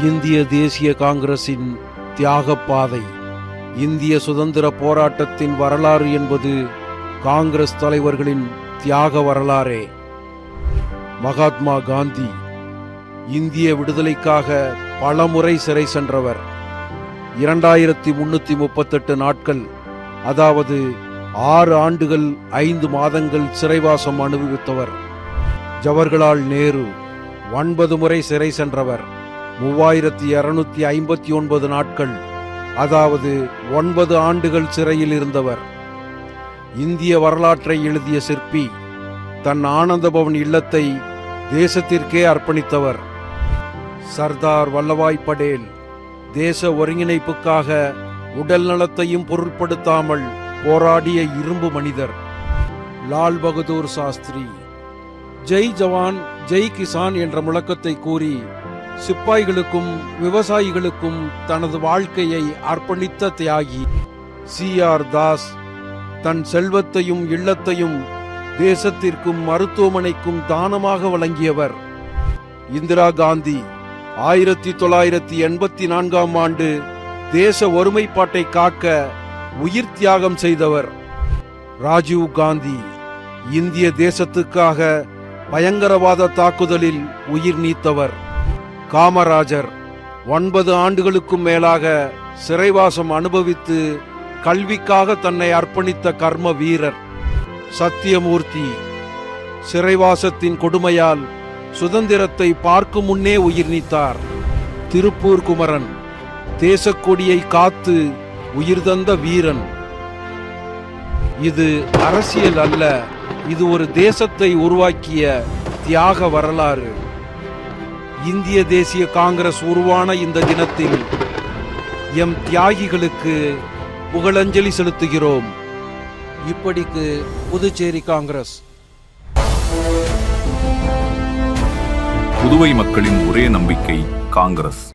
இந்திய தேசிய காங்கிரசின் தியாகப் பாதை. இந்திய சுதந்திர போராட்டத்தின் வரலாறு என்பது காங்கிரஸ் தலைவர்களின் தியாக வரலாறே. மகாத்மா காந்தி இந்திய விடுதலைக்காக பலமுறை சிறை சென்றவர். 2338 நாட்கள், அதாவது 6 ஆண்டுகள் 5 மாதங்கள் சிறைவாசம் அனுபவித்தவர். ஜவஹர்லால் நேரு 9 முறை சிறை சென்றவர். 3259 நாட்கள், அதாவது 9 ஆண்டுகள் சிறையில் இருந்தவர். இந்திய வரலாற்றை எழுதிய சிற்பி, தன் ஆனந்த பவன் இல்லத்தை தேசத்திற்கே அர்ப்பணித்தவர். சர்தார் வல்லபாய் படேல் தேச ஒருங்கிணைப்புக்காக உடல் நலத்தையும் பொருட்படுத்தாமல் போராடிய இரும்பு மனிதர். லால் பகதூர் சாஸ்திரி ஜெய் ஜவான் ஜெய் கிசான் என்ற முழக்கத்தை கூறி சிப்பாய்களுக்கும் விவசாயிகளுக்கும் தனது வாழ்க்கையை அர்ப்பணித்த தியாகி. CR தாஸ் தன் செல்வத்தையும் இல்லத்தையும் தேசத்திற்கும் மருத்துவமனைக்கும் தானமாக வழங்கியவர். இந்திரா காந்தி 1984ஆம் ஆண்டு தேச ஒருமைப்பாட்டை காக்க உயிர் தியாகம் செய்தவர். ராஜீவ் காந்தி இந்திய தேசத்துக்காக பயங்கரவாத தாக்குதலில் உயிர் நீத்தவர். காமராஜர் 9 ஆண்டுகளுக்கும் மேலாக சிறைவாசம் அனுபவித்து கல்விக்காக தன்னை அர்ப்பணித்த கர்ம வீரர். சத்தியமூர்த்தி சிறைவாசத்தின் கொடுமையால் சுதந்திரத்தை பார்க்கும் முன்னே உயிர் நீத்தார். திருப்பூர் குமரன் தேசக்கொடியை காத்து உயிர் தந்த வீரன். இது அரசியல் அல்ல, இது ஒரு தேசத்தை உருவாக்கிய தியாக வரலாறு. இந்திய தேசிய காங்கிரஸ் உருவான இந்த தினத்தில் எம் தியாகிகளுக்கு புகழஞ்சலி செலுத்துகிறோம். இப்படிக்கு புதுச்சேரி காங்கிரஸ். புதுவை மக்களின் ஒரே நம்பிக்கை காங்கிரஸ்.